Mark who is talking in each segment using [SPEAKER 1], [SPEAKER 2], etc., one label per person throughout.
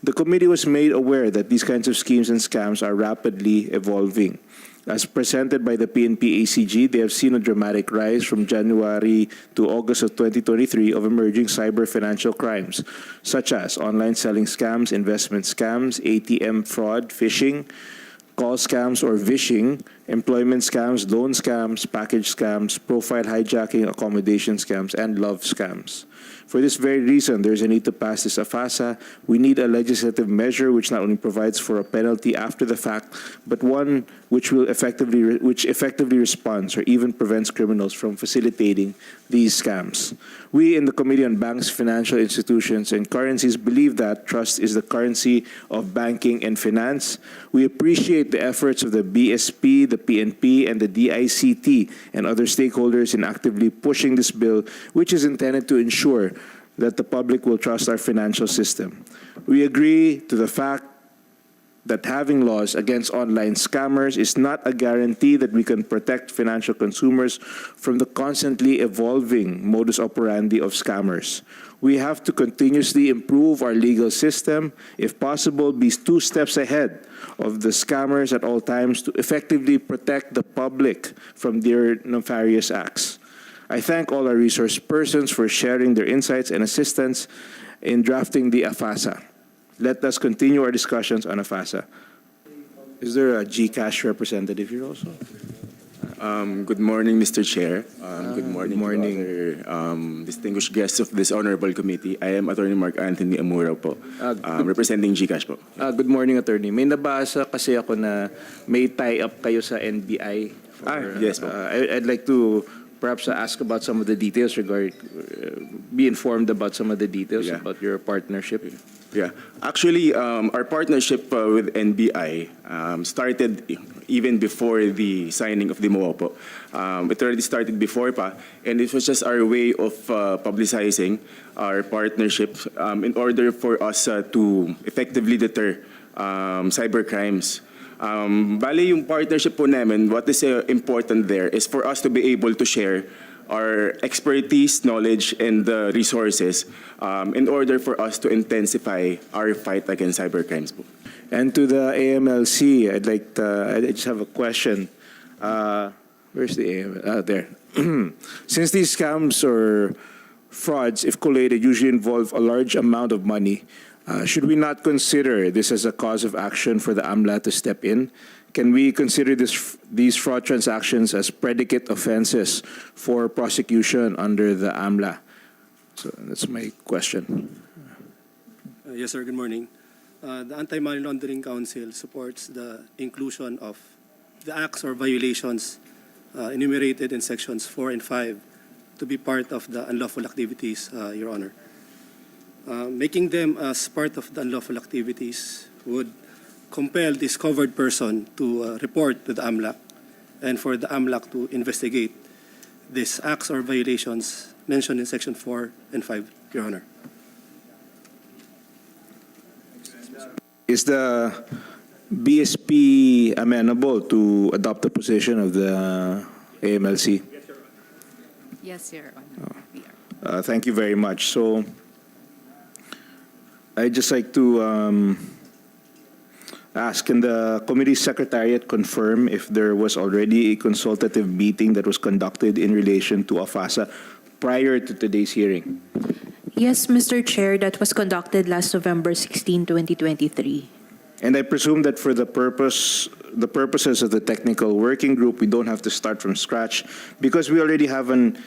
[SPEAKER 1] The committee was made aware that these kinds of schemes and scams are rapidly evolving. As presented by the PNP ACG, they have seen a dramatic rise from January to August of 2023 of emerging cyber financial crimes, such as online selling scams, investment scams, ATM fraud, phishing, call scams or vishing, employment scams, loan scams, package scams, profile hijacking, accommodation scams, and love scams. For this very reason, there is a need to pass this AFASA. We need a legislative measure which not only provides for a penalty after the fact, but one which effectively responds or even prevents criminals from facilitating these scams. We in the Committee on Banks, Financial Institutions, and Currencies believe that trust is the currency of banking and finance. We appreciate the efforts of the BSP, the PNP, and the DICT and other stakeholders in actively pushing this bill, which is intended to ensure that the public will trust our financial system. We agree to the fact that having laws against online scammers is not a guarantee that we can protect financial consumers from the constantly evolving modus operandi of scammers. We have to continuously improve our legal system, if possible, be 2 steps ahead of the scammers at all times to effectively protect the public from their nefarious acts. I thank all our resource persons for sharing their insights and assistance in drafting the AFASA. Let us continue our discussions on AFASA. Is there a Gcash representative here also?
[SPEAKER 2] Good morning, Mr. Chair. Good morning, to other distinguished guests of this honorable committee. I am Attorney Mark Anthony Amura po, representing Gcash po.
[SPEAKER 1] Good morning, Attorney. May nabasa kasi ako na may tie-up kayo sa NBI.
[SPEAKER 2] Yes po.
[SPEAKER 1] I'd like to perhaps ask about some of the details be informed about some of the details about your partnership.
[SPEAKER 2] Yeah, actually, our partnership with NBI started even before the signing of the MOA po. It already started before pa, and it was just our way of publicizing our partnership in order for us to effectively deter cybercrimes. Bali yung partnership po namin, what is important there is for us to be able to share our expertise, knowledge, and resources in order for us to intensify our fight against cybercrimes.
[SPEAKER 1] And to the AMLC, I just have a question. Where's the AMLC? There. Since these scams or frauds, if collated, usually involve a large amount of money, should we not consider this as a cause of action for the AMLA to step in? Can we consider these fraud transactions as predicate offenses for prosecution under the AMLA? So that's my question.
[SPEAKER 3] Yes, sir. Good morning. The Anti-Money Laundering Council supports the inclusion of the acts or violations enumerated in sections 4 and 5 to be part of the unlawful activities, Your Honor. Making them as part of the unlawful activities would compel this covered person to report to the AMLAC and for the AMLAC to investigate these acts or violations mentioned in section 4 and 5, Your Honor.
[SPEAKER 1] Is the BSP amenable to adopt the position of the AMLC?
[SPEAKER 4] Yes, Your Honor.
[SPEAKER 1] Thank you very much. So I'd just like to ask, can the committee secretariat confirm if there was already a consultative meeting that was conducted in relation to AFASA prior to today's hearing?
[SPEAKER 5] Yes, Mr. Chair, that was conducted last November 16, 2023.
[SPEAKER 1] And I presume that for the purposes of the technical working group, we don't have to start from scratch because we already have an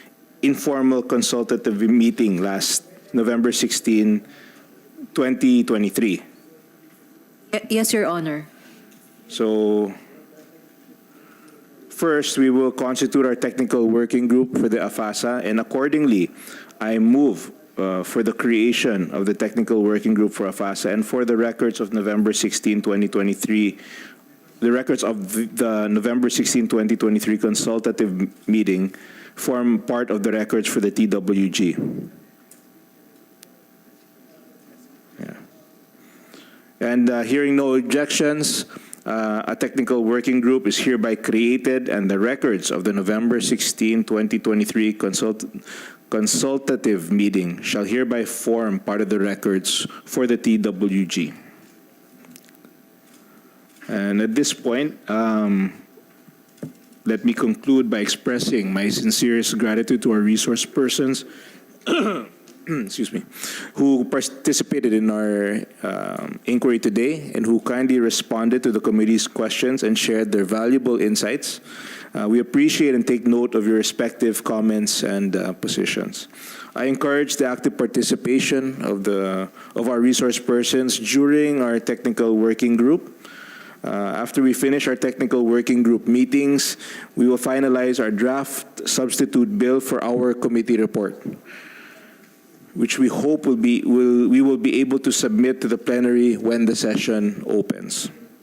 [SPEAKER 1] informal consultative meeting last November 16, 2023.
[SPEAKER 5] Yes, Your Honor.
[SPEAKER 1] So first, we will constitute our technical working group for the AFASA, and accordingly, I move for the creation of the technical working group for AFASA and for the records of November 16, 2023, the records of the November 16, 2023 consultative meeting form part of the records for the TWG. And hearing no objections, a technical working group is hereby created and the records of the November 16, 2023 consultative meeting shall hereby form part of the records for the TWG. And at this point, let me conclude by expressing my sincerest gratitude to our resource persons excuse me, who participated in our inquiry today and who kindly responded to the committee's questions and shared their valuable insights. We appreciate and take note of your respective comments and positions. I encourage the active participation of our resource persons during our technical working group. After we finish our technical working group meetings, we will finalize our draft substitute bill for our committee report, which we hope we will be able to submit to the plenary when the session opens.